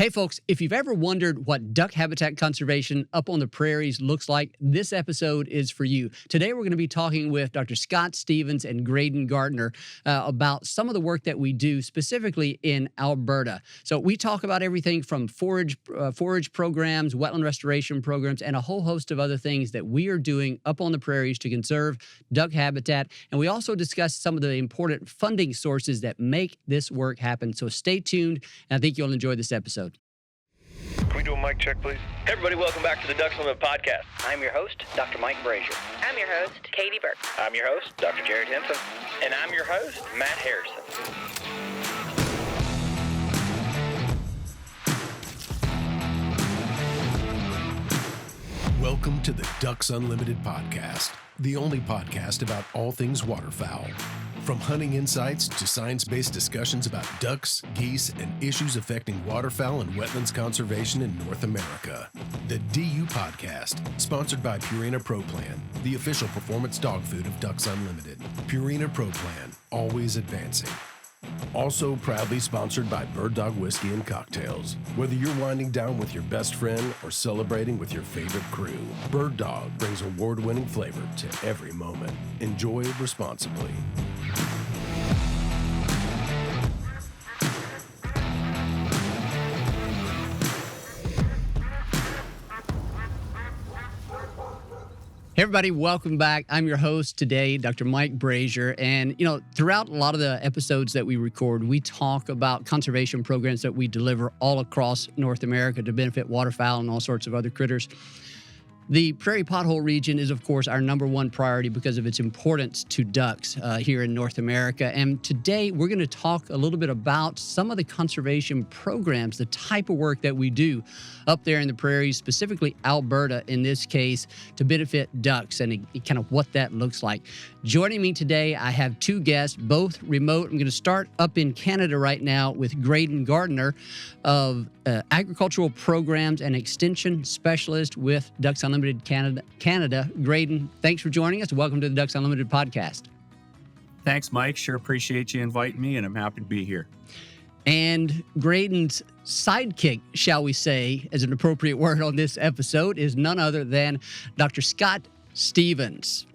Hey folks, if you've ever wondered what duck habitat conservation up on the prairies looks like, this episode is for you. Today we're going to be talking with Dr. Scott Stephens and Graydon Garner about some of the work that we do specifically in Alberta. So we talk about everything from forage programs, wetland restoration programs, and a whole host of other things that we are doing up on the prairies to conserve duck habitat. And we also discuss some of the important funding sources that make this work happen. So stay tuned, and I think you'll enjoy this episode. Can we do a mic check, please? Hey everybody, welcome back to the Ducks Unlimited podcast. I'm your host, Dr. Mike Brasher. I'm your host, Katie Burke. I'm your host, Dr. Jared Henson. And I'm your host, Matt Harrison. Welcome to the Ducks Unlimited podcast, the only podcast about all things waterfowl. From hunting insights to science-based discussions about ducks, geese, and issues affecting waterfowl and wetlands conservation in North America. The DU Podcast, sponsored by Purina Pro Plan, the official performance dog food of Ducks Unlimited. Purina Pro Plan, always advancing. Also proudly sponsored by Bird Dog Whiskey and Cocktails. Whether you're winding down with your best friend or celebrating with your favorite crew, Bird Dog brings award-winning flavor to every moment. Enjoy responsibly. Hey everybody, welcome back. I'm your host today, Dr. Mike Brasher. And, throughout a lot of the episodes that we record, we talk about conservation programs that we deliver all across North America to benefit waterfowl and all sorts of other critters. The Prairie Pothole Region is, of course, our number one priority because of its importance to ducks here in North America. And today, we're going to talk a little bit about some of the conservation programs, the type of work that we do up there in the prairies, specifically Alberta in this case, to benefit ducks and kind of what that looks like. Joining me today, I have two guests, both remote. I'm going to start up in Canada right now with Graydon Garner of Agricultural Programs and Extension Specialist with Ducks Unlimited Canada. Graydon, thanks for joining us. Welcome to the Ducks Unlimited podcast. Thanks, Mike. Sure appreciate you inviting me, and I'm happy to be here. And Graydon's sidekick, shall we say, as an appropriate word on this episode, is none other than Dr. Scott Stephens.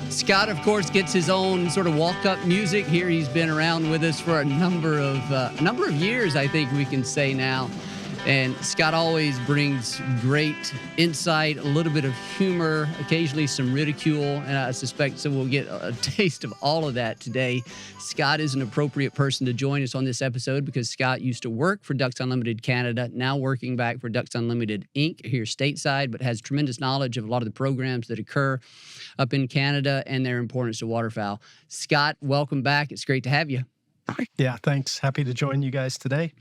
Scott, of course, gets his own sort of walk-up music here. He's been around with us for a number of years, I think we can say now. And Scott always brings great insight, a little bit of humor, occasionally some ridicule, and I suspect so we'll get a taste of all of that today. Scott is an appropriate person to join us on this episode because Scott used to work for Ducks Unlimited Canada, now working back for Ducks Unlimited Inc. here stateside, but has tremendous knowledge of a lot of the programs that occur up in Canada and their importance to waterfowl. Scott, welcome back. It's great to have you. Yeah, thanks. Happy to join you guys today.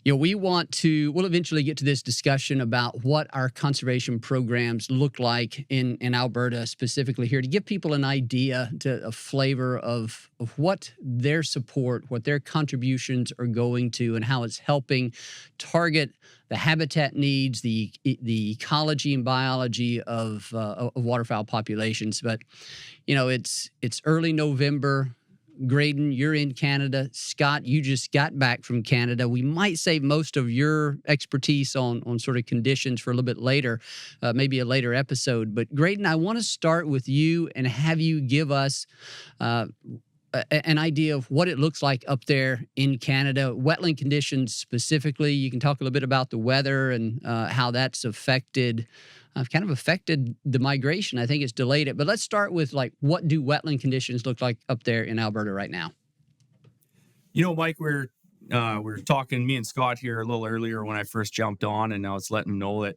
We'll eventually get to this discussion about what our conservation programs look like in Alberta specifically here to give people an idea, a flavor of what their support, what their contributions are going to and how it's helping target the habitat needs, the ecology and biology of waterfowl populations. But, it's early November. Graydon, you're in Canada. Scott, you just got back from Canada. We might save most of your expertise on sort of conditions for a little bit later, maybe a later episode. But Graydon, I want to start with you and have you give us an idea of what it looks like up there in Canada, wetland conditions specifically. You can talk a little bit about the weather and how that's affected the migration. I think it's delayed it. But let's start with what do wetland conditions look like up there in Alberta right now? Mike, we're talking, me and Scott here a little earlier when I first jumped on, and I was letting them know that,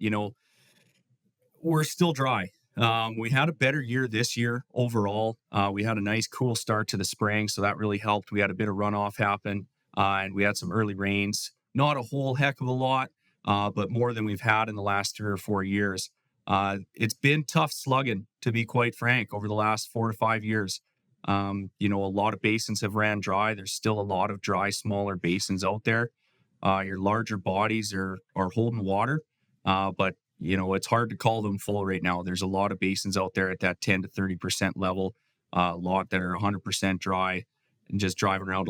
we're still dry. We had a better year this year overall. We had a nice cool start to the spring, so that really helped. We had a bit of runoff happen, and we had some early rains. Not a whole heck of a lot, but more than we've had in the last 3 or 4 years. It's been tough slugging, to be quite frank, over the last 4 to 5 years. A lot of basins have ran dry. There's still a lot of dry, smaller basins out there. Your larger bodies are holding water, but it's hard to call them full right now. There's a lot of basins out there at that 10 to 30% level. a lot that are 100% dry, and just driving out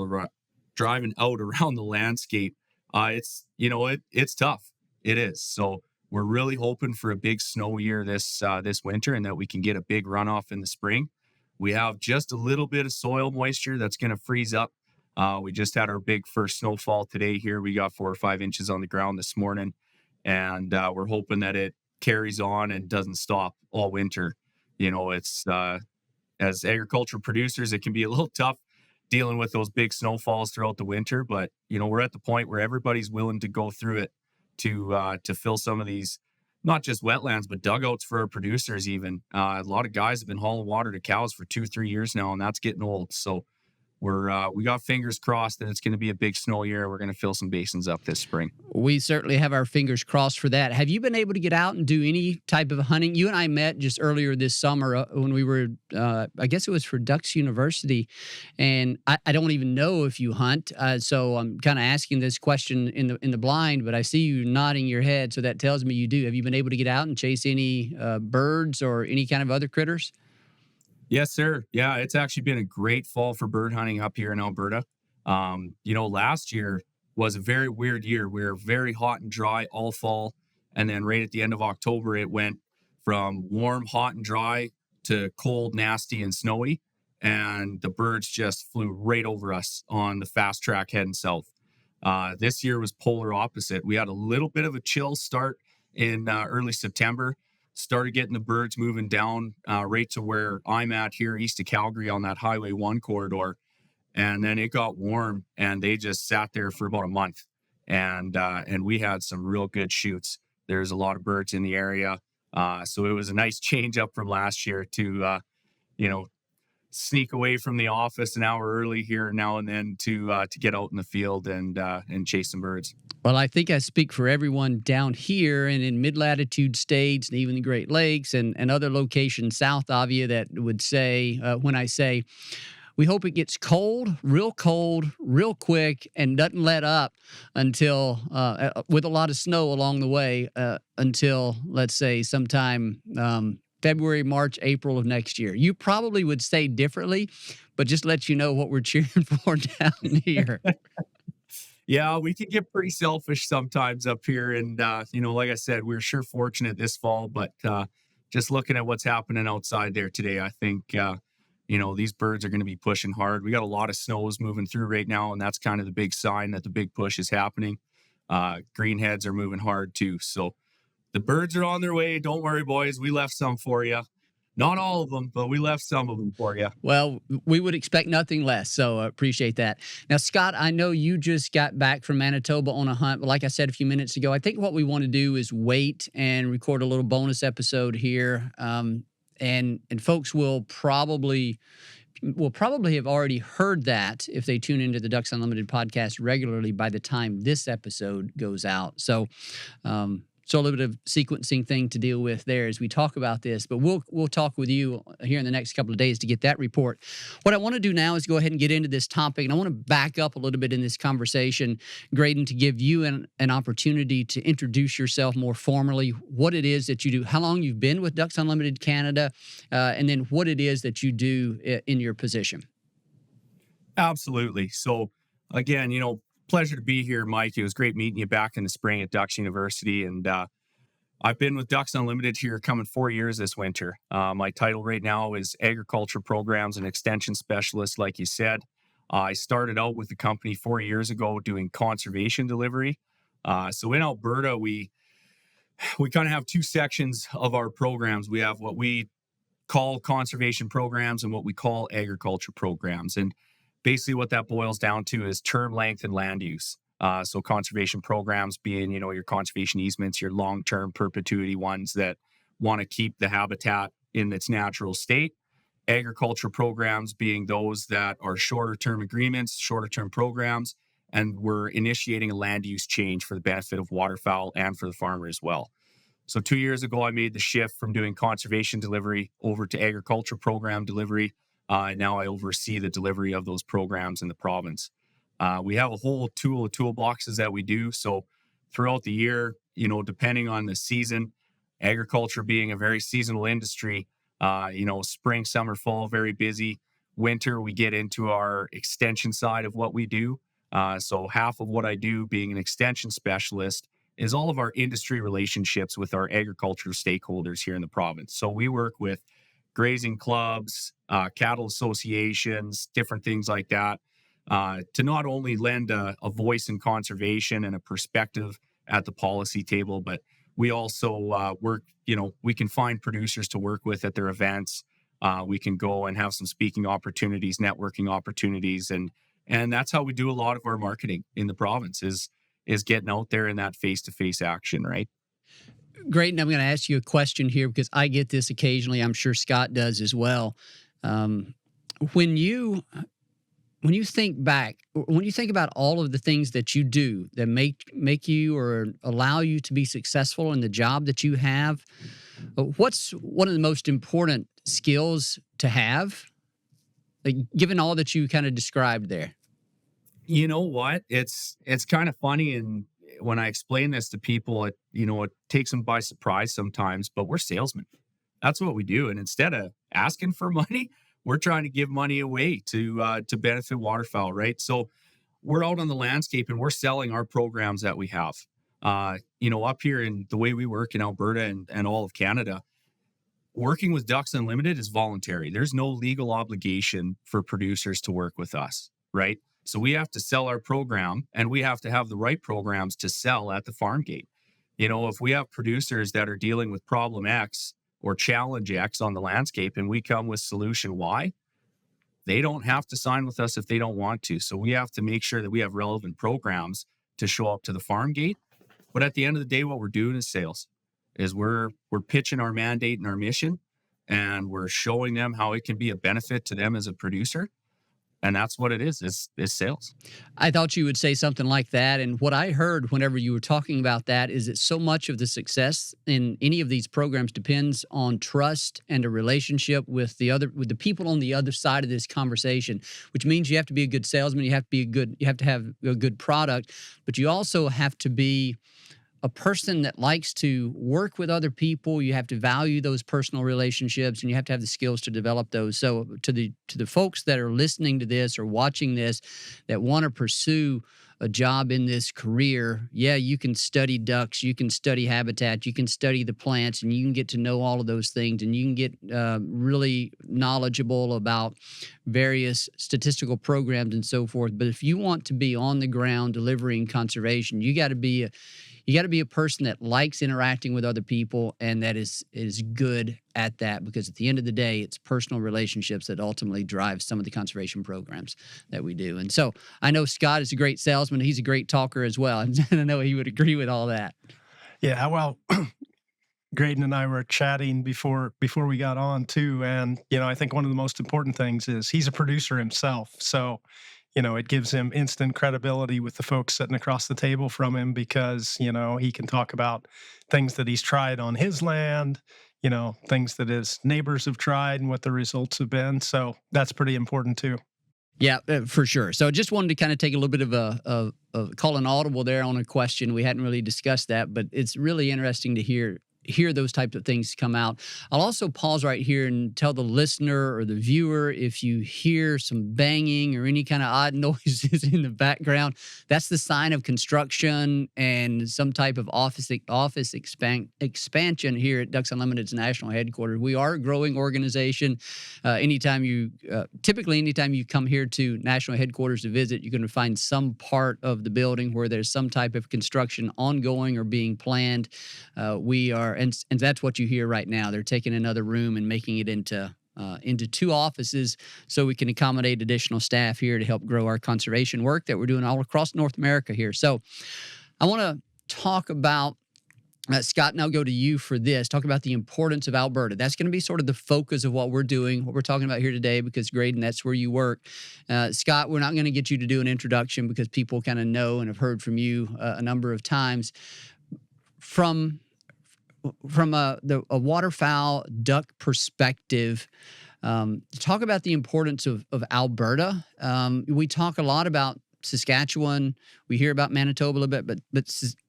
around the landscape. It's tough. It is. So we're really hoping for a big snow year this winter, and that we can get a big runoff in the spring. We have just a little bit of soil moisture that's going to freeze up. We just had our big first snowfall today here. We got 4 or 5 inches on the ground this morning, and we're hoping that it carries on and doesn't stop all winter. It's as agricultural producers, it can be a little tough dealing with those big snowfalls throughout the winter, but we're at the point where everybody's willing to go through it to fill some of these, not just wetlands, but dugouts for our producers. Even a lot of guys have been hauling water to cows for 2-3 years now, and that's getting old. So we got fingers crossed that it's going to be a big snow year. We're going to fill some basins up this spring. We certainly have our fingers crossed for that. Have you been able to get out and do any type of hunting? You and I met just earlier this summer when we were, I guess it was for Ducks University, and I don't even know if you hunt, so I'm kind of asking this question in the blind, but I see you nodding your head, so that tells me you do. Have you been able to get out and chase any birds or any kind of other critters? Yes, sir. Yeah, it's actually been a great fall for bird hunting up here in Alberta. Last year was a very weird year. We were very hot and dry all fall. And then right at the end of October, it went from warm, hot, and dry to cold, nasty, and snowy. And the birds just flew right over us on the fast track heading south. This year was polar opposite. We had a little bit of a chill start in early September. Started getting the birds moving down right to where I'm at here east of Calgary on that Highway 1 corridor. And then it got warm and they just sat there for about a month. And we had some real good shoots. There's a lot of birds in the area. So it was a nice change up from last year to, sneak away from the office an hour early here now and then to get out in the field and chase some birds. Well, I think I speak for everyone down here and in mid-latitude states and even the Great Lakes and other locations south of you that would say, when I say, we hope it gets cold, real quick, and doesn't let up until, with a lot of snow along the way, until, let's say, sometime February, March, April of next year. You probably would say differently, but just let you know what we're cheering for down here. Yeah, we can get pretty selfish sometimes up here. And, like I said, we're sure fortunate this fall, but just looking at what's happening outside there today, I think, these birds are going to be pushing hard. We got a lot of snows moving through right now, and that's kind of the big sign that the big push is happening. Greenheads are moving hard too. So the birds are on their way. Don't worry, boys. We left some for you. Not all of them, but we left some of them for you. Well, we would expect nothing less, so appreciate that. Now, Scott, I know you just got back from Manitoba on a hunt, but like I said a few minutes ago, I think what we want to do is wait and record a little bonus episode here, and folks will probably have already heard that if they tune into the Ducks Unlimited podcast regularly by the time this episode goes out. So a little bit of sequencing thing to deal with there as we talk about this, but we'll talk with you here in the next couple of days to get that report. What I want to do now is go ahead and get into this topic, and I want to back up a little bit in this conversation, Graydon, to give you an opportunity to introduce yourself more formally, what it is that you do, how long you've been with Ducks Unlimited Canada, and then what it is that you do in your position. Absolutely. So again, pleasure to be here, Mike. It was great meeting you back in the spring at Ducks University. And I've been with Ducks Unlimited here coming 4 years this winter. My title right now is Agriculture Programs and Extension Specialist, like you said. I started out with the company 4 years ago doing conservation delivery. So in Alberta, we kind of have two sections of our programs. We have what we call conservation programs and what we call agriculture programs. And basically what that boils down to is term length and land use. So conservation programs being, your conservation easements, your long-term perpetuity ones that want to keep the habitat in its natural state. Agriculture programs being those that are shorter-term agreements, shorter-term programs, and we're initiating a land use change for the benefit of waterfowl and for the farmer as well. So 2 years ago, I made the shift from doing conservation delivery over to agriculture program delivery. Now I oversee the delivery of those programs in the province. We have a whole toolboxes that we do. So throughout the year, depending on the season, agriculture being a very seasonal industry, Spring, summer, fall, very busy. Winter, we get into our extension side of what we do. So half of what I do being an extension specialist is all of our industry relationships with our agricultural stakeholders here in the province. So we work with grazing clubs, cattle associations, different things like that, to not only lend a voice in conservation and a perspective at the policy table, but we also work, we can find producers to work with at their events. We can go and have some speaking opportunities, networking opportunities, and that's how we do a lot of our marketing in the province is getting out there in that face-to-face action, right? Great. And I'm going to ask you a question here because I get this occasionally. I'm sure Scott does as well. When you think back, when you think about all of the things that you do that make you or allow you to be successful in the job that you have, what's one of the most important skills to have, like, given all that you kind of described there? You know what? It's kind of funny, and when I explain this to people, it takes them by surprise sometimes. But we're salesmen. That's what we do, and instead of asking for money, we're trying to give money away to benefit waterfowl, right? So we're out on the landscape and we're selling our programs that we have. Up here in the way we work in Alberta and all of Canada, working with Ducks Unlimited is voluntary. There's no legal obligation for producers to work with us, right? So we have to sell our program and we have to have the right programs to sell at the farm gate. If we have producers that are dealing with problem X or challenge X on the landscape and we come with solution Y, they don't have to sign with us if they don't want to. So we have to make sure that we have relevant programs to show up to the farm gate. But at the end of the day, what we're doing is sales, is we're pitching our mandate and our mission, and we're showing them how it can be a benefit to them as a producer. And that's what it is sales. I thought you would say something like that. And what I heard whenever you were talking about that is that so much of the success in any of these programs depends on trust and a relationship with the people on the other side of this conversation, which means you have to be a good salesman, you have to have a good product, but you also have to be a person that likes to work with other people. You have to value those personal relationships, and you have to have the skills to develop those. So to the folks that are listening to this or watching this that want to pursue a job in this career, yeah, you can study ducks, you can study habitat, you can study the plants, and you can get to know all of those things, and you can get really knowledgeable about various statistical programs and so forth. But if you want to be on the ground delivering conservation, you got to be a person that likes interacting with other people and that is good at that, because at the end of the day, it's personal relationships that ultimately drive some of the conservation programs that we do. And so I know Scott is a great salesman. He's a great talker as well. And I know he would agree with all that. Yeah, well, Graydon and I were chatting before we got on too. And, I think one of the most important things is he's a producer himself. So, it gives him instant credibility with the folks sitting across the table from him because, he can talk about things that he's tried on his land, things that his neighbors have tried and what the results have been. So that's pretty important too. Yeah, for sure. So just wanted to kind of take a little bit of a call an audible there on a question. We hadn't really discussed that, but it's really interesting to hear those types of things come out. I'll also pause right here and tell the listener or the viewer, if you hear some banging or any kind of odd noises in the background, that's the sign of construction and some type of office expansion here at Ducks Unlimited's national headquarters. We are a growing organization. Anytime you come here to national headquarters to visit, you're going to find some part of the building where there's some type of construction ongoing or being planned. We are and that's what you hear right now. They're taking another room and making it into 2 offices so we can accommodate additional staff here to help grow our conservation work that we're doing all across North America here. So I want to talk about, Scott, and I'll go to you for this, talk about the importance of Alberta. That's going to be sort of the focus of what we're doing, what we're talking about here today, because Graydon, that's where you work. Scott, we're not going to get you to do an introduction because people kind of know and have heard from you a number of times. From a waterfowl duck perspective, talk about the importance of Alberta. We talk a lot about Saskatchewan. We hear about Manitoba a little bit,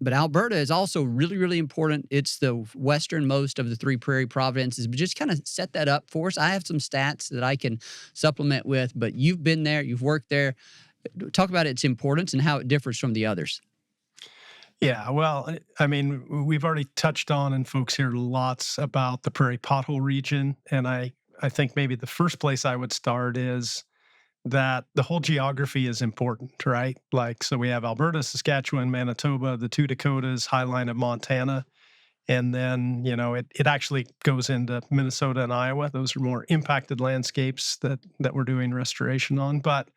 but Alberta is also really, really important. It's the westernmost of the three prairie provinces. But just kind of set that up for us. I have some stats that I can supplement with, but you've been there, you've worked there. Talk about its importance and how it differs from the others. Yeah, well, I mean, we've already touched on, and folks hear lots about the Prairie Pothole region. And I think maybe the first place I would start is that the whole geography is important, right? Like, so we have Alberta, Saskatchewan, Manitoba, the two Dakotas, high line of Montana. And then, it actually goes into Minnesota and Iowa. Those are more impacted landscapes that we're doing restoration on. But,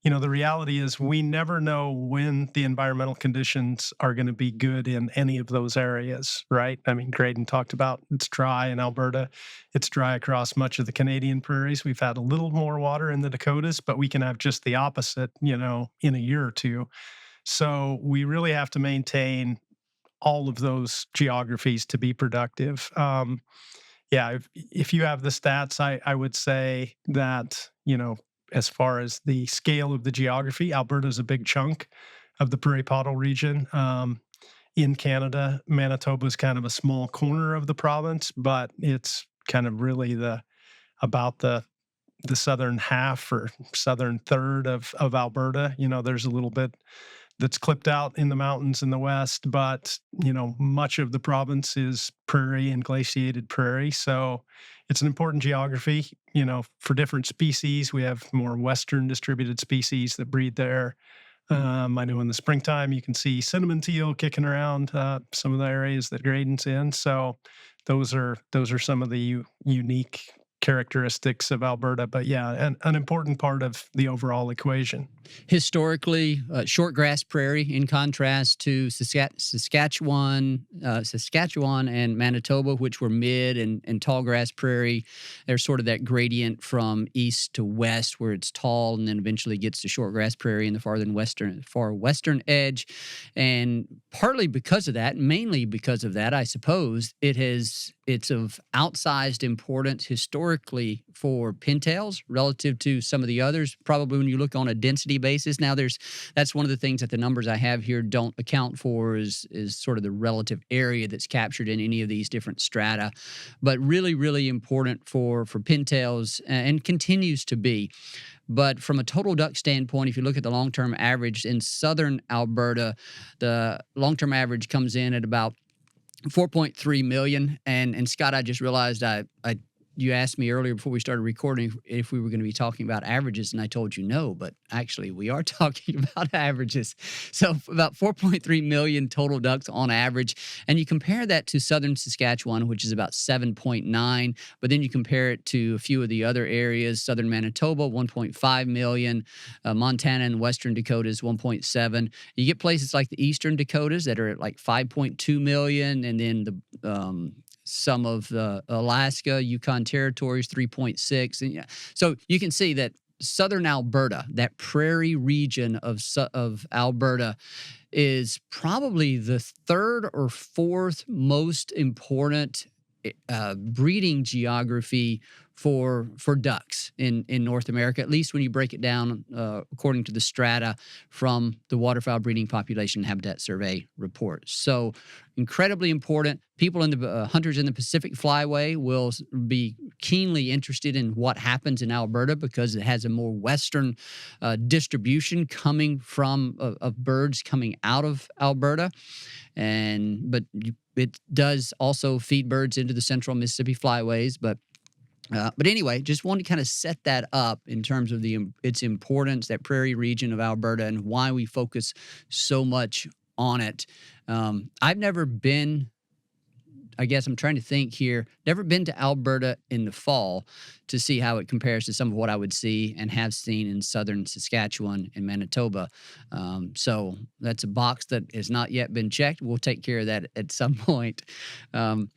the reality is we never know when the environmental conditions are going to be good in any of those areas, right? I mean, Graydon talked about it's dry in Alberta. It's dry across much of the Canadian prairies. We've had a little more water in the Dakotas, but we can have just the opposite, in a year or two. So we really have to maintain all of those geographies to be productive. Yeah, if you have the stats, I would say that, as far as the scale of the geography, Alberta is a big chunk of the Prairie Pothole region. In Canada, Manitoba is kind of a small corner of the province, but it's kind of really about the southern half or southern third of Alberta. There's a little bit that's clipped out in the mountains in the west, but much of the province is prairie and glaciated prairie. So it's an important geography. For different species, we have more western distributed species that breed there. I know in the springtime you can see cinnamon teal kicking around some of the areas that Graydon's in. So those are some of the unique characteristics of Alberta, but yeah, an important part of the overall equation. Historically, short grass prairie, in contrast to Saskatchewan and Manitoba, which were mid and tall grass prairie. There's sort of that gradient from east to west, where it's tall and then eventually gets to short grass prairie in the far western edge. And partly because of that, mainly because of that, I suppose it's of outsized importance historically for pintails relative to some of the others. Probably when you look on a density basis. Now, that's one of the things that the numbers I have here don't account for is sort of the relative area that's captured in any of these different strata, but really, really important for pintails and continues to be. But from a total duck standpoint, if you look at the long-term average in southern Alberta, the long-term average comes in at about 4.3 million. And Scott, I just realized you asked me earlier before we started recording if we were going to be talking about averages, and I told you no, but actually we are talking about averages. So about 4.3 million total ducks on average. And you compare that to southern Saskatchewan, which is about 7.9, but then you compare it to a few of the other areas, southern Manitoba, 1.5 million, Montana and western Dakotas, 1.7. You get places like the eastern Dakotas that are at like 5.2 million, and then some of the Alaska, Yukon territories, 3.6. And yeah, so you can see that southern Alberta, that prairie region of Alberta, is probably the third or fourth most important breeding geography for ducks in North America, at least when you break it down according to the strata from the Waterfowl Breeding Population Habitat Survey report. So incredibly important. People in the hunters in the Pacific Flyway will be keenly interested in what happens in Alberta because it has a more western distribution coming from of birds coming out of Alberta, but it does also feed birds into the central Mississippi flyways. But anyway, just wanted to kind of set that up in terms of its importance, that prairie region of Alberta, and why we focus so much on it. I've never been, I guess I'm trying to think here, never been to Alberta in the fall to see how it compares to some of what I would see and have seen in southern Saskatchewan and Manitoba. So that's a box that has not yet been checked. We'll take care of that at some point. I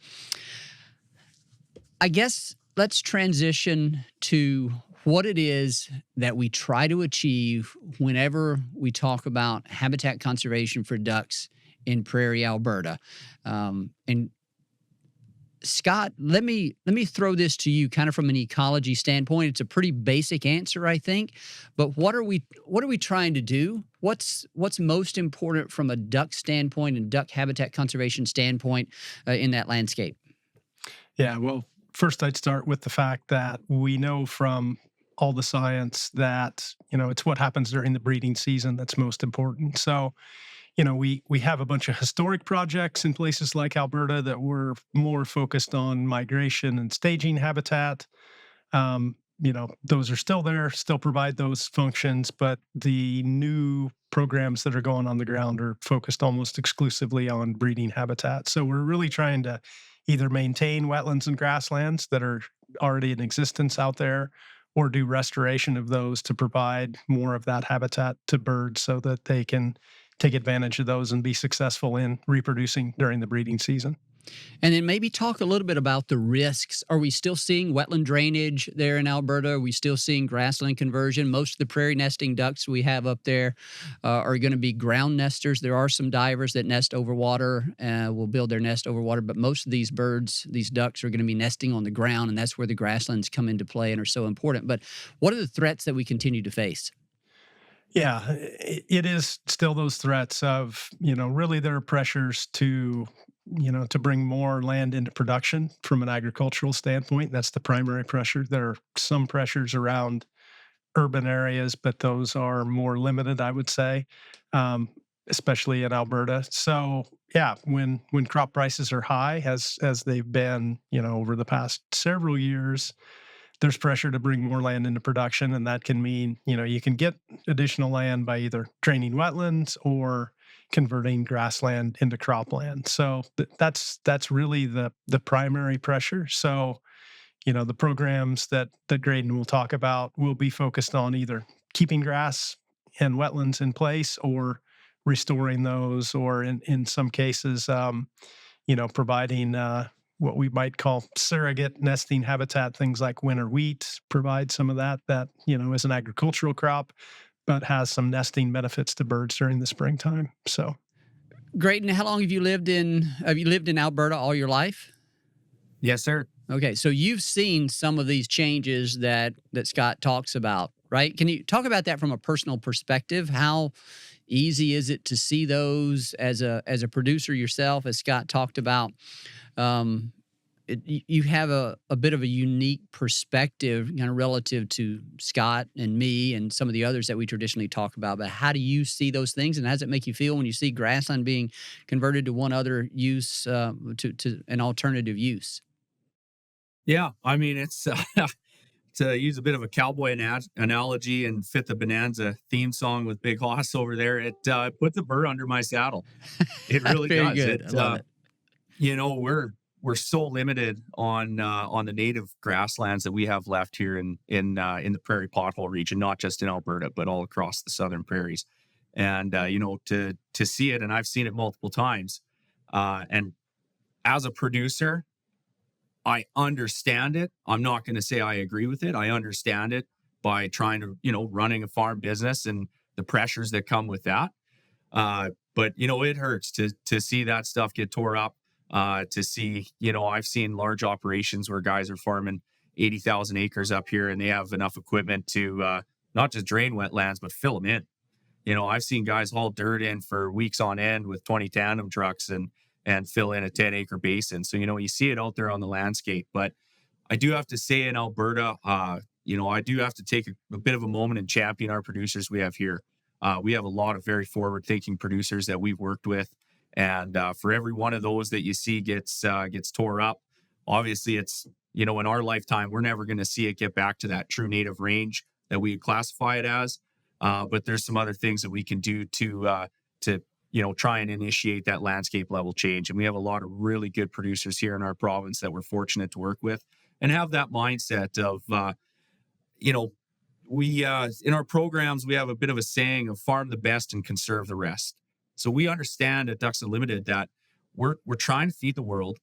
guess let's transition to what it is that we try to achieve whenever we talk about habitat conservation for ducks in prairie Alberta. And Scott, let me throw this to you, kind of from an ecology standpoint. It's a pretty basic answer, I think. But what are we trying to do? What's most important from a duck standpoint and duck habitat conservation standpoint in that landscape? Yeah, well, first I'd start with the fact that we know from all the science that, it's what happens during the breeding season that's most important. So, we have a bunch of historic projects in places like Alberta that were more focused on migration and staging habitat. Those are still there, still provide those functions, but the new programs that are going on the ground are focused almost exclusively on breeding habitat. So we're really trying to either maintain wetlands and grasslands that are already in existence out there, or do restoration of those to provide more of that habitat to birds so that they can take advantage of those and be successful in reproducing during the breeding season. And then maybe talk a little bit about the risks. Are we still seeing wetland drainage there in Alberta? Are we still seeing grassland conversion? Most of the prairie nesting ducks we have up there are going to be ground nesters. There are some divers that nest over water, will build their nest over water, but most of these birds, these ducks, are going to be nesting on the ground, and that's where the grasslands come into play and are so important. But what are the threats that we continue to face? Yeah, it is still those threats of, really there are pressures to bring more land into production from an agricultural standpoint. That's the primary pressure. There are some pressures around urban areas, but those are more limited, I would say, especially in Alberta. So yeah, when crop prices are high, as they've been, over the past several years, there's pressure to bring more land into production, and that can mean, you can get additional land by either draining wetlands or converting grassland into cropland. So that's really the primary pressure. So, the programs that Graydon will talk about will be focused on either keeping grass and wetlands in place or restoring those, or in some cases, providing what we might call surrogate nesting habitat. Things like winter wheat provide some of that, is an agricultural crop, but has some nesting benefits to birds during the springtime. So, Graydon, how long have you lived in Alberta all your life? Yes, sir. Okay, so you've seen some of these changes that Scott talks about, right? Can you talk about that from a personal perspective? How easy is it to see those as a producer yourself, as Scott talked about? You have a bit of a unique perspective, kind of relative to Scott and me and some of the others that we traditionally talk about. But how do you see those things, and how does it make you feel when you see grassland being converted to one other use, to an alternative use? Yeah, I mean, it's to use a bit of a cowboy analogy and fit the Bonanza theme song with Big Hoss over there. It put the burr under my saddle. It really Very does. good. I love it. We're so limited on the native grasslands that we have left here in the Prairie Pothole region, not just in Alberta, but all across the southern prairies. And to see it, and I've seen it multiple times. And as a producer, I understand it. I'm not going to say I agree with it. I understand it by trying to, running a farm business and the pressures that come with that. But it hurts to see that stuff get tore up. To see, I've seen large operations where guys are farming 80,000 acres up here, and they have enough equipment to not just drain wetlands, but fill them in. I've seen guys haul dirt in for weeks on end with 20 tandem trucks and fill in a 10-acre basin. So, you see it out there on the landscape. But I do have to say, in Alberta, I do have to take a bit of a moment and champion our producers we have here. We have a lot of very forward-thinking producers that we've worked with. And for every one of those that you see gets tore up, obviously it's, in our lifetime, we're never going to see it get back to that true native range that we classify it as. But there's some other things that we can do to try and initiate that landscape level change. And we have a lot of really good producers here in our province that we're fortunate to work with and have that mindset of, we in our programs, we have a bit of a saying of farm the best and conserve the rest. So we understand at Ducks Unlimited that we're trying to feed the world.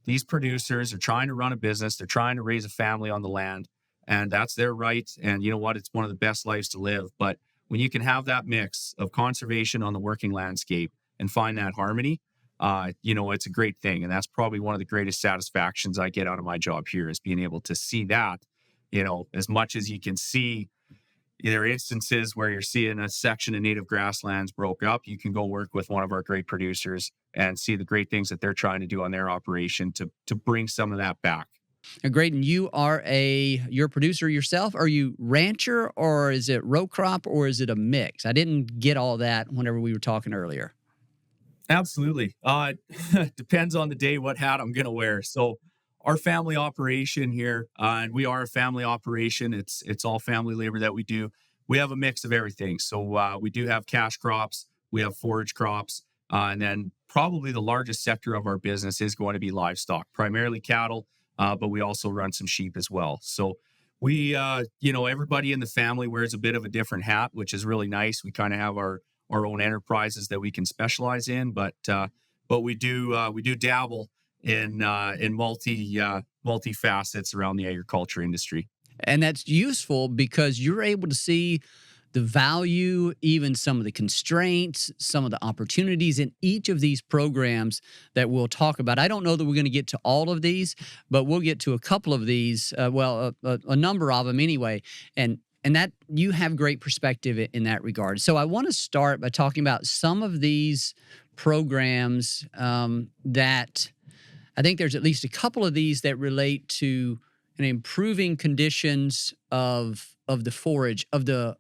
These producers are trying to run a business. They're trying to raise a family on the land, and that's their right. And you know what? It's one of the best lives to live. But when you can have that mix of conservation on the working landscape and find that harmony, it's a great thing. And that's probably one of the greatest satisfactions I get out of my job here is being able to see that, as much as you can see. There are instances where you're seeing a section of native grasslands broke up. You can go work with one of our great producers and see the great things that they're trying to do on their operation to bring some of that back. Now, Graydon, you're a producer yourself. Are you rancher, or is it row crop, or is it a mix? I didn't get all that whenever we were talking earlier. Absolutely. Depends on the day what hat I'm going to wear. So our family operation here, and we are a family operation. It's all family labor that we do. We have a mix of everything. So we do have cash crops, we have forage crops, and then probably the largest sector of our business is going to be livestock, primarily cattle, but we also run some sheep as well. So we, everybody in the family wears a bit of a different hat, which is really nice. We kind of have our own enterprises that we can specialize in, but we do dabble in multi facets around the agriculture industry. And that's useful because you're able to see the value, even some of the constraints, some of the opportunities in each of these programs that we'll talk about. I don't know that we're going to get to all of these, but we'll get to a couple of these, a number of them anyway. And that you have great perspective in that regard. So I want to start by talking about some of these programs that I think there's at least a couple of these that relate to improving conditions of the forage, of the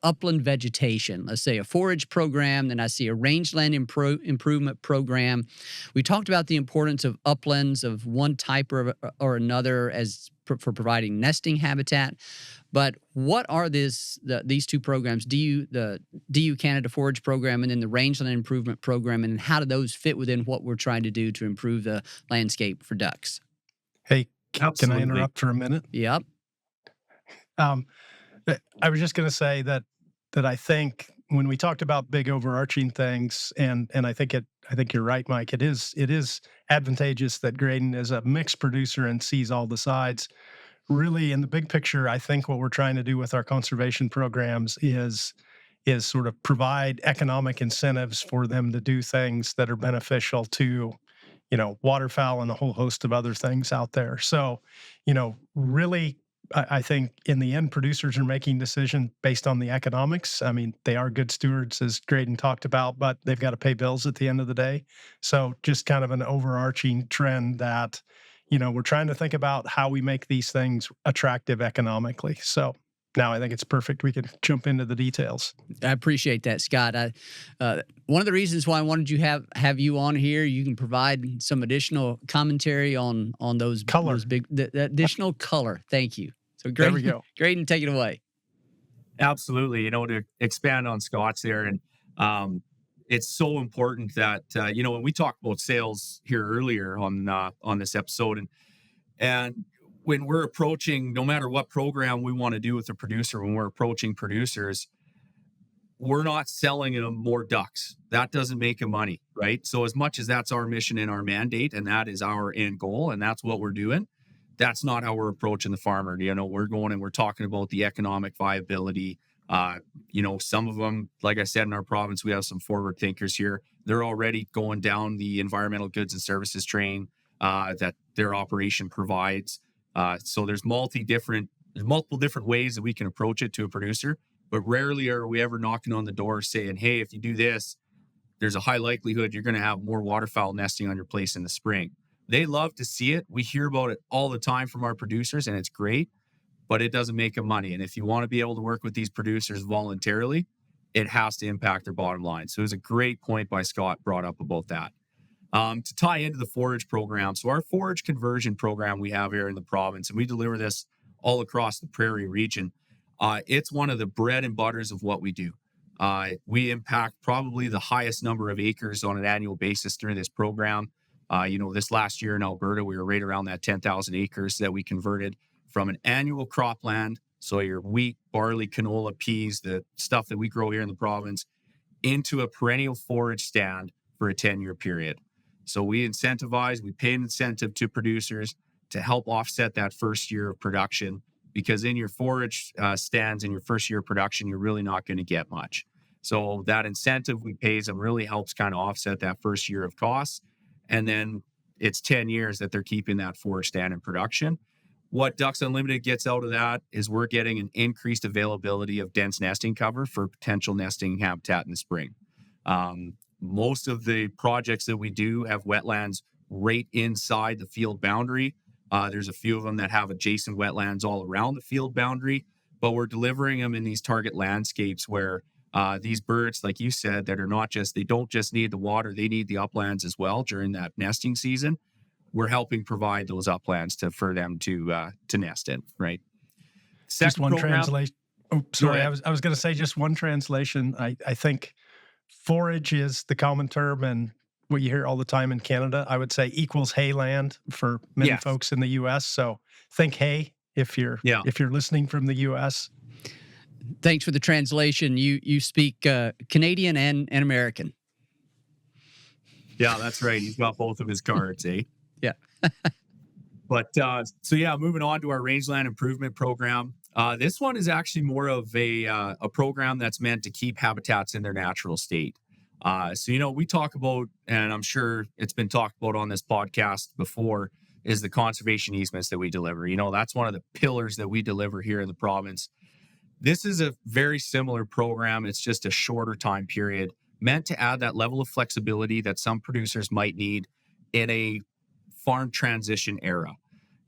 upland vegetation. Let's say a forage program, then I see a rangeland improvement program. We talked about the importance of uplands of one type or another for providing nesting habitat. But what are these two programs? The DU Canada Forage Program and then the Rangeland Improvement Program, and how do those fit within what we're trying to do to improve the landscape for ducks? Hey, Absolutely. Can I interrupt for a minute? Yep. I was just going to say that I think when we talked about big overarching things, and I think you're right, Mike. It is advantageous that Graydon is a mixed producer and sees all the sides. Really, in the big picture, I think what we're trying to do with our conservation programs is sort of provide economic incentives for them to do things that are beneficial to, waterfowl and a whole host of other things out there. So, really, I think in the end, producers are making decisions based on the economics. I mean, they are good stewards, as Graydon talked about, but they've got to pay bills at the end of the day. So just kind of an overarching trend that, we're trying to think about how we make these things attractive economically. So now I think it's perfect. We can jump into the details. I appreciate that, Scott. One of the reasons why I wanted you have you on here, you can provide some additional commentary on those color, the additional color. Thank you. So there we go. Graydon, take it away. Absolutely. To expand on Scott's there, and it's so important that when we talked about sales here earlier on this episode, and when we're approaching, no matter what program we want to do with a producer, when we're approaching producers, we're not selling them more ducks. That doesn't make them money, right? So as much as that's our mission and our mandate, and that is our end goal, and that's what we're doing, that's not how we're approaching the farmer. We're going and we're talking about the economic viability. Some of them, like I said, in our province, we have some forward thinkers here. They're already going down the environmental goods and services train that their operation provides. So there's multiple different ways that we can approach it to a producer, but rarely are we ever knocking on the door saying, hey, if you do this, there's a high likelihood you're going to have more waterfowl nesting on your place in the spring. They love to see it. We hear about it all the time from our producers, and it's great, but it doesn't make them money. And if you want to be able to work with these producers voluntarily, it has to impact their bottom line. So it was a great point by Scott brought up about that. To tie into the forage program, so our forage conversion program we have here in the province, and we deliver this all across the Prairie region, it's one of the bread and butters of what we do. We impact probably the highest number of acres on an annual basis through this program. This last year in Alberta, we were right around that 10,000 acres that we converted from an annual cropland, so your wheat, barley, canola, peas, the stuff that we grow here in the province, into a perennial forage stand for a 10-year period. So we pay an incentive to producers to help offset that first year of production, because in your forage stands in your first year of production, you're really not going to get much. So that incentive we pays them really helps kind of offset that first year of costs. And then it's 10 years that they're keeping that forage stand in production. What Ducks Unlimited gets out of that is we're getting an increased availability of dense nesting cover for potential nesting habitat in the spring. Most of the projects that we do have wetlands right inside the field boundary. There's a few of them that have adjacent wetlands all around the field boundary, but we're delivering them in these target landscapes where these birds, like you said, that are they don't just need the water, they need the uplands as well during that nesting season. We're helping provide those uplands for them to nest in, right? Just one translation. Oh, sorry. I was going to say just one translation. I think forage is the common term, and what you hear all the time in Canada, I would say equals hayland for many folks in the U.S. So think hay if you're listening from the U.S. Thanks for the translation. You speak Canadian and American. Yeah, that's right. He's got both of his cards, eh? Yeah. But moving on to our rangeland improvement program. This one is actually more of a program that's meant to keep habitats in their natural state. We talk about, and I'm sure it's been talked about on this podcast before, is the conservation easements that we deliver. That's one of the pillars that we deliver here in the province. This is a very similar program. It's just a shorter time period, meant to add that level of flexibility that some producers might need in a farm transition era.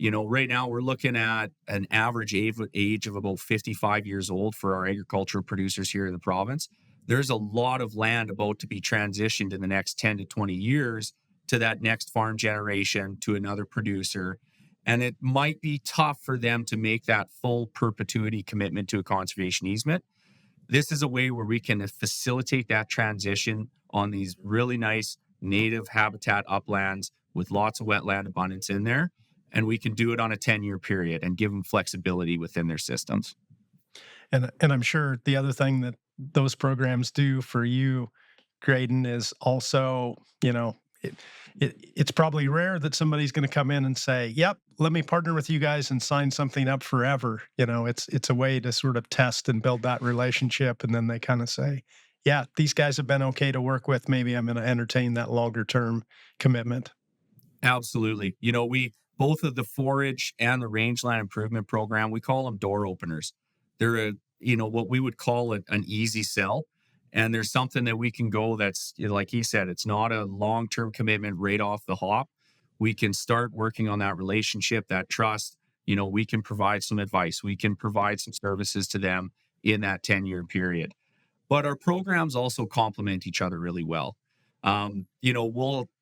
Right now we're looking at an average age of about 55 years old for our agricultural producers here in the province. There's a lot of land about to be transitioned in the next 10 to 20 years to that next farm generation, to another producer. And it might be tough for them to make that full perpetuity commitment to a conservation easement. This is a way where we can facilitate that transition on these really nice native habitat uplands with lots of wetland abundance in there. And we can do it on a 10-year period and give them flexibility within their systems. And I'm sure the other thing that those programs do for you, Graydon, is also, it's probably rare that somebody's going to come in and say, yep, let me partner with you guys and sign something up forever. It's a way to sort of test and build that relationship. And then they kind of say, yeah, these guys have been okay to work with. Maybe I'm going to entertain that longer term commitment. Absolutely. Both of the forage and the rangeland improvement program, we call them door openers. They're what we would call an easy sell. And there's something that we can go that's, like he said, it's not a long-term commitment right off the hop. We can start working on that relationship, that trust. We can provide some advice. We can provide some services to them in that 10-year period. But our programs also complement each other really well.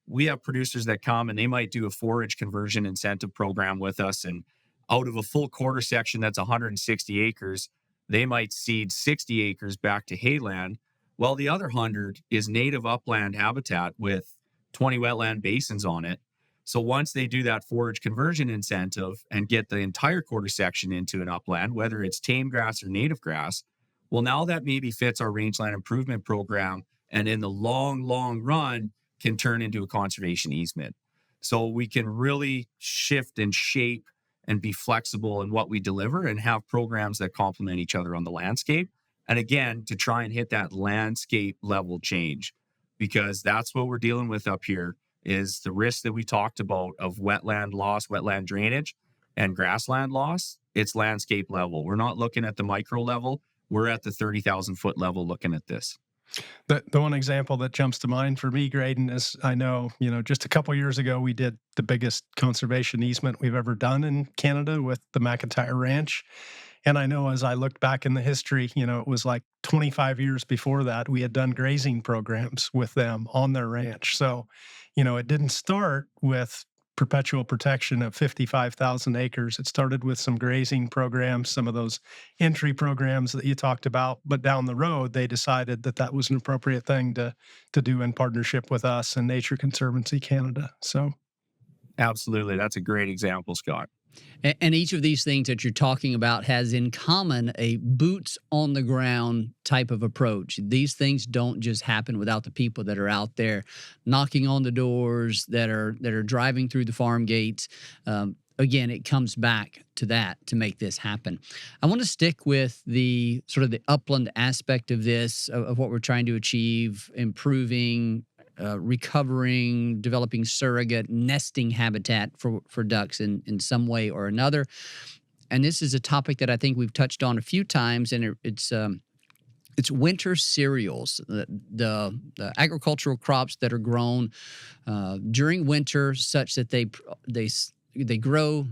We have producers that come and they might do a forage conversion incentive program with us. And out of a full quarter section that's 160 acres, they might seed 60 acres back to hayland. Well, the other 100 is native upland habitat with 20 wetland basins on it. So once they do that forage conversion incentive and get the entire quarter section into an upland, whether it's tame grass or native grass, well, now that maybe fits our rangeland improvement program, and in the long, long run can turn into a conservation easement. So we can really shift and shape and be flexible in what we deliver and have programs that complement each other on the landscape. And again, to try and hit that landscape level change, because that's what we're dealing with up here is the risk that we talked about of wetland loss, wetland drainage, and grassland loss. It's landscape level. We're not looking at the micro level. We're at the 30,000 foot level looking at this. The one example that jumps to mind for me, Graydon, is I know, just a couple of years ago, we did the biggest conservation easement we've ever done in Canada with the McIntyre Ranch. And I know as I looked back in the history, it was like 25 years before that, we had done grazing programs with them on their ranch. So, it didn't start with perpetual protection of 55,000 acres. It started with some grazing programs, some of those entry programs that you talked about. But down the road, they decided that that was an appropriate thing to do in partnership with us and Nature Conservancy Canada. So, absolutely, that's a great example, Scott. And each of these things that you're talking about has in common a boots on the ground type of approach. These things don't just happen without the people that are out there knocking on the doors, that are driving through the farm gates. again, it comes back to that to make this happen. I want to stick with the sort of the upland aspect of this, of what we're trying to achieve, improving, recovering, developing surrogate nesting habitat for ducks in some way or another. And this is a topic that I think we've touched on a few times, and it's winter cereals, the agricultural crops that are grown during winter, such that they grow,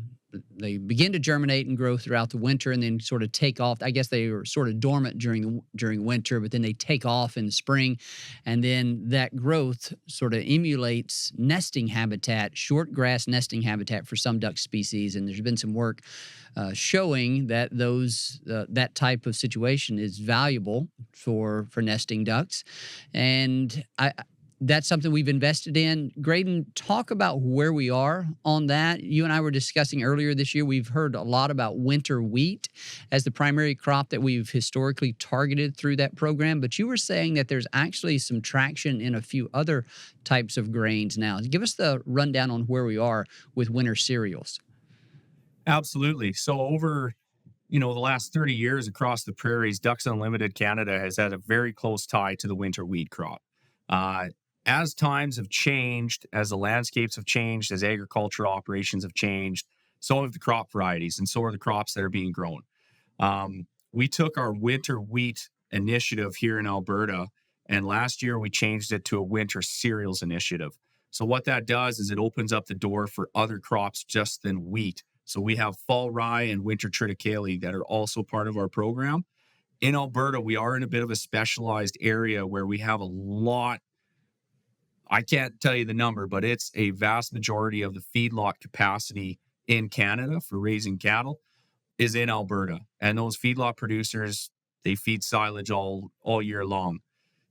they begin to germinate and grow throughout the winter, and then sort of take off. I guess they were sort of dormant during winter, but then they take off in the spring, and then that growth sort of emulates nesting habitat, short grass nesting habitat for some duck species. And there's been some work showing that that type of situation is valuable for nesting ducks, and that's something we've invested in. Graydon, talk about where we are on that. You and I were discussing earlier this year, we've heard a lot about winter wheat as the primary crop that we've historically targeted through that program, but you were saying that there's actually some traction in a few other types of grains now. Give us the rundown on where we are with winter cereals. Absolutely. So over the last 30 years across the prairies, Ducks Unlimited Canada has had a very close tie to the winter wheat crop. As times have changed, as the landscapes have changed, as agricultural operations have changed, so have the crop varieties, and so are the crops that are being grown. We took our winter wheat initiative here in Alberta, and last year we changed it to a winter cereals initiative. So what that does is it opens up the door for other crops just than wheat. So we have fall rye and winter triticale that are also part of our program. In Alberta, we are in a bit of a specialized area where we have a lot. I can't tell you the number, but it's a vast majority of the feedlot capacity in Canada for raising cattle is in Alberta. And those feedlot producers, they feed silage all year long.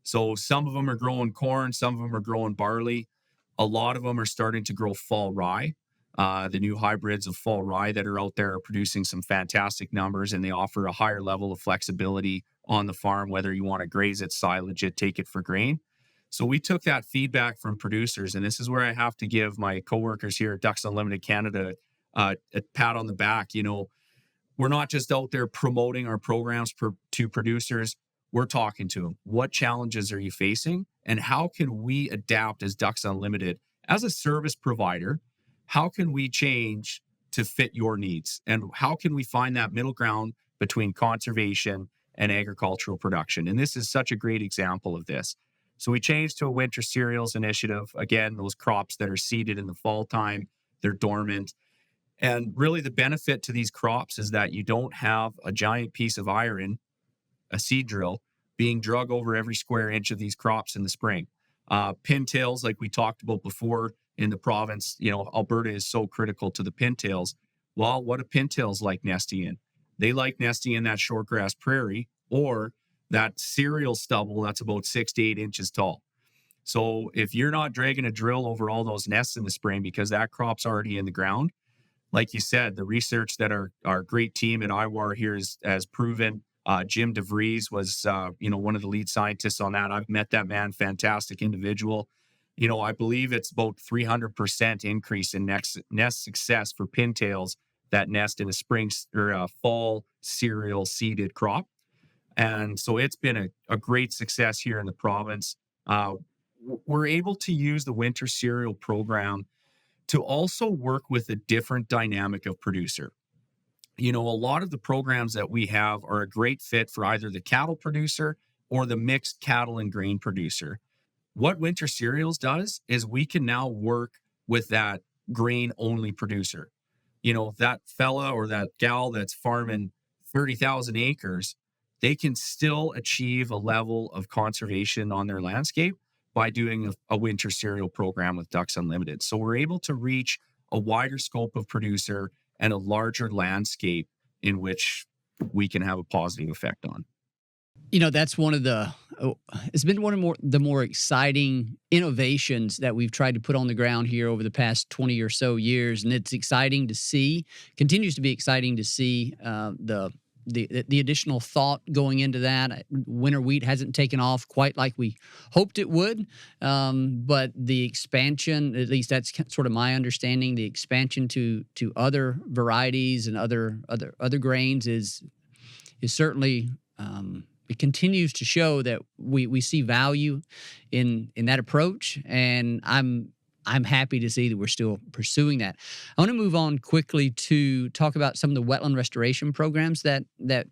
So some of them are growing corn, some of them are growing barley. A lot of them are starting to grow fall rye. The new hybrids of fall rye that are out there are producing some fantastic numbers, and they offer a higher level of flexibility on the farm, whether you want to graze it, silage it, take it for grain. So we took that feedback from producers, and this is where I have to give my coworkers here at Ducks Unlimited Canada a pat on the back. We're not just out there promoting our programs to producers. We're talking to them. What challenges are you facing? And how can we adapt as Ducks Unlimited? As a service provider, how can we change to fit your needs? And how can we find that middle ground between conservation and agricultural production? And this is such a great example of this. So we changed to a winter cereals initiative. Again, those crops that are seeded in the fall time, they're dormant. And really the benefit to these crops is that you don't have a giant piece of iron, a seed drill, being drug over every square inch of these crops in the spring. Pintails, like we talked about before in the province, Alberta is so critical to the pintails. Well, what do pintails like nesting in? They like nesting in that shortgrass prairie or that cereal stubble that's about 6 to 8 inches tall. So if you're not dragging a drill over all those nests in the spring because that crop's already in the ground, like you said, the research that our great team at IWAR here has proven. Jim DeVries was, one of the lead scientists on that. I've met that man, fantastic individual. I believe it's about 300% increase in nest success for pintails that nest in a spring or a fall cereal seeded crop. And so it's been a great success here in the province. We're able to use the winter cereal program to also work with a different dynamic of producer. A lot of the programs that we have are a great fit for either the cattle producer or the mixed cattle and grain producer. What winter cereals does is we can now work with that grain only producer. That fella or that gal that's farming 30,000 acres, they can still achieve a level of conservation on their landscape by doing a winter cereal program with Ducks Unlimited. So we're able to reach a wider scope of producer and a larger landscape in which we can have a positive effect on. That's it's been one of the more exciting innovations that we've tried to put on the ground here over the past 20 or so years. And it's exciting to see, continues to be exciting to see the the additional thought going into that. Winter wheat hasn't taken off quite like we hoped it would, but the expansion, at least that's sort of my understanding, the expansion to other varieties and other grains is certainly. It continues to show that we see value in that approach, and I'm happy to see that we're still pursuing that. I want to move on quickly to talk about some of the wetland restoration programs that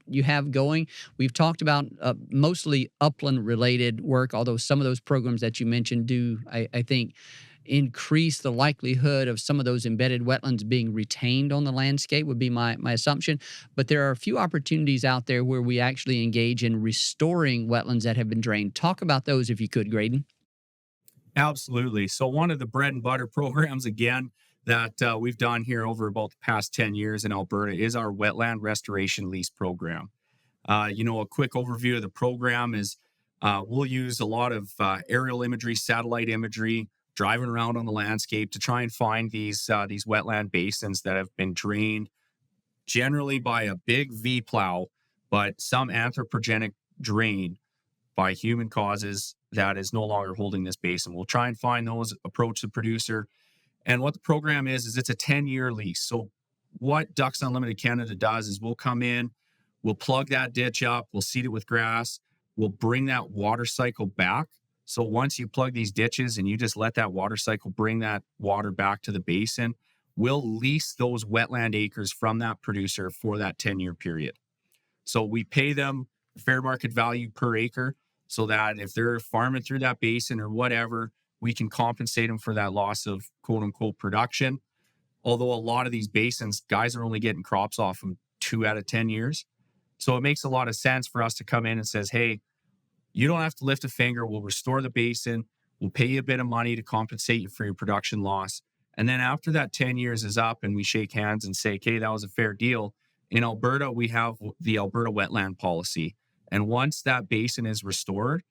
you have going. We've talked about mostly upland related work, although some of those programs that you mentioned do, I think, increase the likelihood of some of those embedded wetlands being retained on the landscape would be my assumption. But there are a few opportunities out there where we actually engage in restoring wetlands that have been drained. Talk about those if you could, Graydon. Absolutely. So one of the bread and butter programs, again, that we've done here over about the past 10 years in Alberta is our wetland restoration lease program. A quick overview of the program is we'll use a lot of aerial imagery, satellite imagery, driving around on the landscape to try and find these wetland basins that have been drained generally by a big V plow, but some anthropogenic drain by human causes that is no longer holding this basin. We'll try and find those, approach the producer. And what the program is it's a 10-year lease. So what Ducks Unlimited Canada does is we'll come in, we'll plug that ditch up, we'll seed it with grass, we'll bring that water cycle back. So once you plug these ditches and you just let that water cycle bring that water back to the basin, we'll lease those wetland acres from that producer for that 10-year period. So we pay them fair market value per acre so that if they're farming through that basin or whatever, we can compensate them for that loss of quote unquote production. Although a lot of these basins, guys are only getting crops off them 2 out of 10 years. So it makes a lot of sense for us to come in and says, hey, you don't have to lift a finger. We'll restore the basin. We'll pay you a bit of money to compensate you for your production loss. And then after that 10 years is up and we shake hands and say, okay, that was a fair deal. In Alberta, we have the Alberta wetland policy. And once that basin is restored,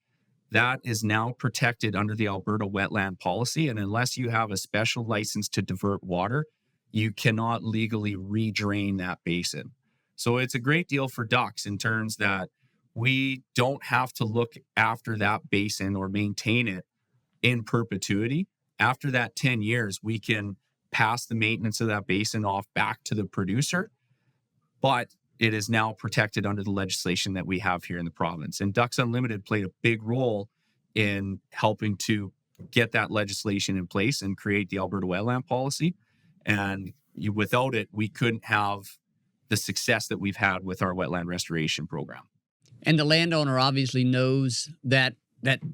that is now protected under the Alberta wetland policy. And unless you have a special license to divert water, you cannot legally redrain that basin. So it's a great deal for ducks in terms that we don't have to look after that basin or maintain it in perpetuity. After that 10 years, we can pass the maintenance of that basin off back to the producer, but it is now protected under the legislation that we have here in the province. And Ducks Unlimited played a big role in helping to get that legislation in place and create the Alberta wetland policy. And without it, we couldn't have the success that we've had with our wetland restoration program. And the landowner obviously knows that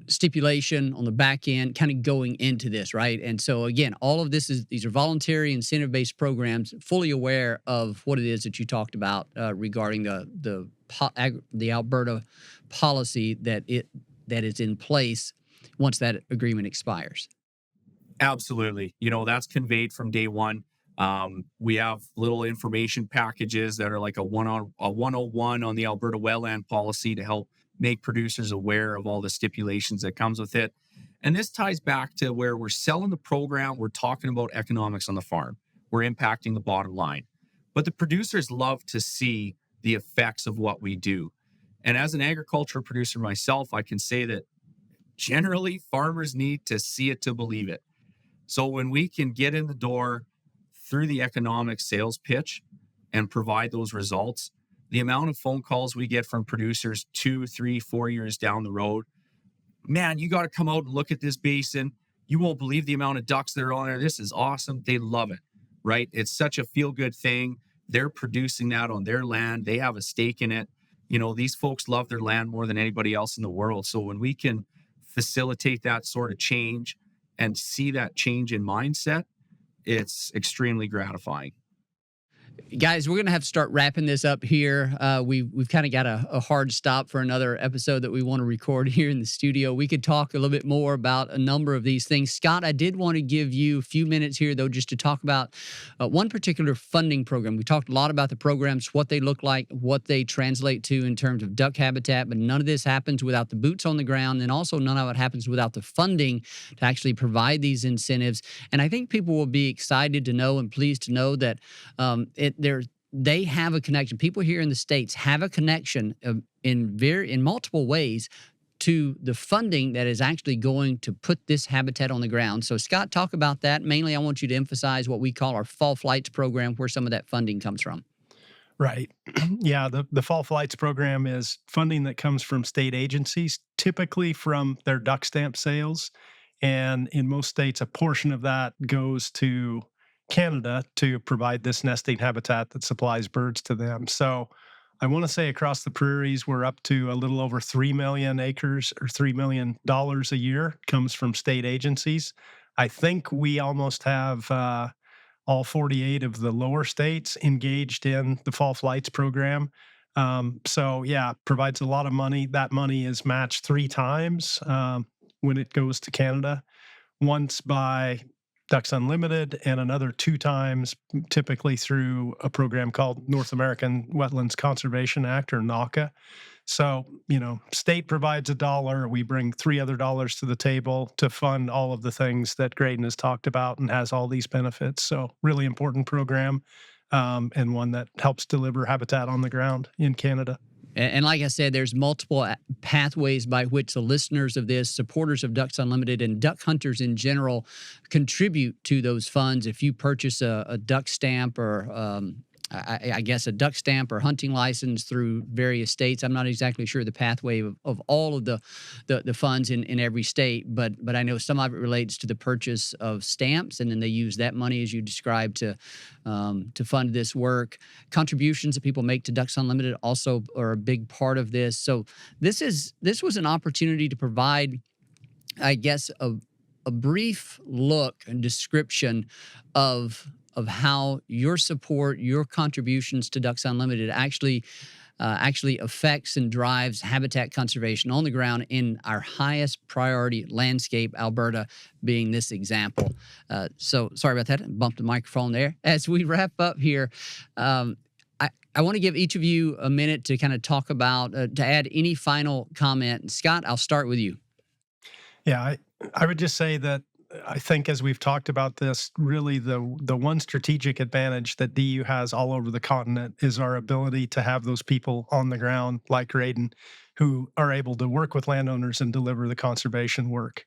stipulation on the back end kind of going into this, right? And so again, all of these are voluntary incentive-based programs, fully aware of what it is that you talked about regarding the Alberta policy that is in place once that agreement expires. Absolutely. That's conveyed from day one. We have little information packages that are like a 101 on the Alberta wetland policy to help make producers aware of all the stipulations that comes with it. And this ties back to where we're selling the program. We're talking about economics on the farm. We're impacting the bottom line. But the producers love to see the effects of what we do. And as an agricultural producer myself, I can say that generally farmers need to see it to believe it. So when we can get in the door through the economic sales pitch and provide those results, the amount of phone calls we get from producers 2, 3, 4 years down the road, man, you got to come out and look at this basin. You won't believe the amount of ducks that are on there. This is awesome. They love it, right? It's such a feel-good thing. They're producing that on their land. They have a stake in it. These folks love their land more than anybody else in the world. So when we can facilitate that sort of change and see that change in mindset, it's extremely gratifying. Guys, we're going to have to start wrapping this up here. We've kind of got a hard stop for another episode that we want to record here in the studio. We could talk a little bit more about a number of these things. Scott, I did want to give you a few minutes here, though, just to talk about one particular funding program. We talked a lot about the programs, what they look like, what they translate to in terms of duck habitat, but none of this happens without the boots on the ground, and also none of it happens without the funding to actually provide these incentives. And I think people will be excited to know and pleased to know that they have a connection. People here in the States have a connection in multiple ways to the funding that is actually going to put this habitat on the ground. So Scott, talk about that. Mainly, I want you to emphasize what we call our Fall Flights program, where some of that funding comes from. Right. Yeah, the Fall Flights program is funding that comes from state agencies, typically from their duck stamp sales. And in most states, a portion of that goes to Canada to provide this nesting habitat that supplies birds to them. So I want to say across the prairies, we're up to a little over 3 million acres or $3 million a year comes from state agencies. I think we almost have all 48 of the lower states engaged in the Fall Flights program. So yeah, provides a lot of money. That money is matched 3 times when it goes to Canada, once by Ducks Unlimited and another 2 times typically through a program called North American Wetlands Conservation Act, or NAWCA. So, state provides $1. We bring 3 other dollars to the table to fund all of the things that Graydon has talked about and has all these benefits. So really important program, and one that helps deliver habitat on the ground in Canada. And like I said, there's multiple pathways by which the listeners of this, supporters of Ducks Unlimited, and duck hunters in general contribute to those funds. If you purchase a duck stamp or I guess a duck stamp or hunting license through various states. I'm not exactly sure the pathway of all of the funds in every state, but I know some of it relates to the purchase of stamps, and then they use that money, as you described, to fund this work. Contributions that people make to Ducks Unlimited also are a big part of this. So this was an opportunity to provide, I guess, a brief look and description of how your support, your contributions to Ducks Unlimited actually affects and drives habitat conservation on the ground in our highest priority landscape, Alberta being this example. So sorry about that. I bumped the microphone there. As we wrap up here, I want to give each of you a minute to kind of talk about, to add any final comment. Scott, I'll start with you. Yeah, I would just say that I think, as we've talked about this, really the one strategic advantage that DU has all over the continent is our ability to have those people on the ground like Graydon who are able to work with landowners and deliver the conservation work.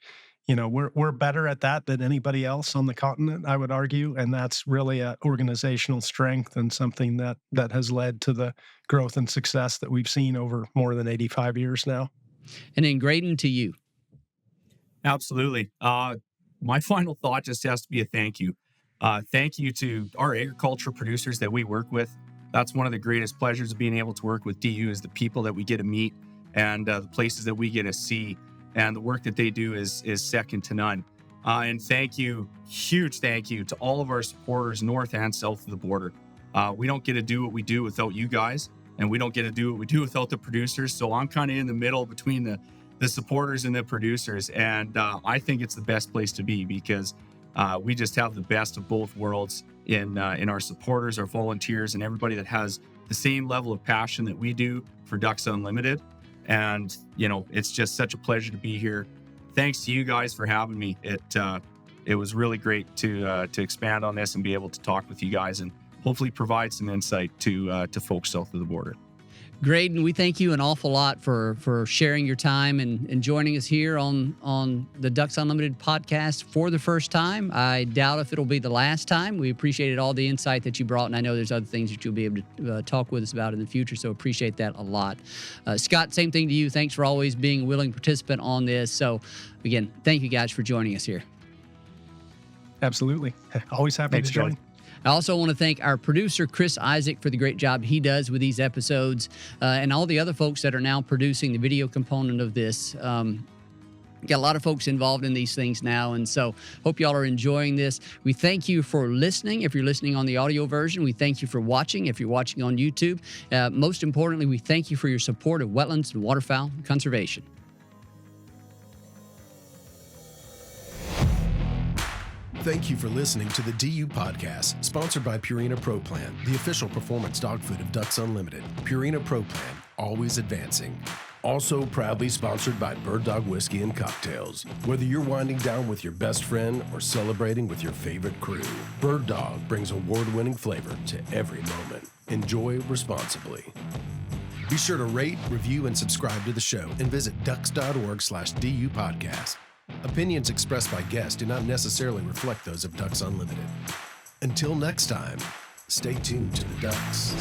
We're better at that than anybody else on the continent, I would argue, and that's really an organizational strength and something that has led to the growth and success that we've seen over more than 85 years now. And then Graydon, to you. Absolutely. My final thought just has to be a thank you. Thank you to our agriculture producers that we work with. That's one of the greatest pleasures of being able to work with DU, is the people that we get to meet and the places that we get to see. And the work that they do is second to none. And thank you, huge thank you to all of our supporters north and south of the border. We don't get to do what we do without you guys, and we don't get to do what we do without the producers. So I'm kind of in the middle between the supporters and the producers. And I think it's the best place to be, because we just have the best of both worlds in our supporters, our volunteers, and everybody that has the same level of passion that we do for Ducks Unlimited. And, it's just such a pleasure to be here. Thanks to you guys for having me. It was really great to expand on this and be able to talk with you guys and hopefully provide some insight to folks south of the border. Graydon, we thank you an awful lot for sharing your time and joining us here on the Ducks Unlimited podcast for the first time. I doubt if it'll be the last time. We appreciated all the insight that you brought, and I know there's other things that you'll be able to talk with us about in the future, so appreciate that a lot. Scott, same thing to you. Thanks for always being a willing participant on this. So, again, thank you guys for joining us here. Absolutely. Always happy to join. I also want to thank our producer, Chris Isaac, for the great job he does with these episodes, and all the other folks that are now producing the video component of this. Got a lot of folks involved in these things now, and so hope y'all are enjoying this. We thank you for listening. If you're listening on the audio version, we thank you for watching. If you're watching on YouTube, most importantly, we thank you for your support of wetlands and waterfowl conservation. Thank you for listening to the DU Podcast, sponsored by Purina Pro Plan, the official performance dog food of Ducks Unlimited. Purina Pro Plan, always advancing. Also proudly sponsored by Bird Dog Whiskey and Cocktails. Whether you're winding down with your best friend or celebrating with your favorite crew, Bird Dog brings award-winning flavor to every moment. Enjoy responsibly. Be sure to rate, review, and subscribe to the show and visit ducks.org/DU podcast. Opinions expressed by guests do not necessarily reflect those of Ducks Unlimited. Until next time, stay tuned to the Ducks.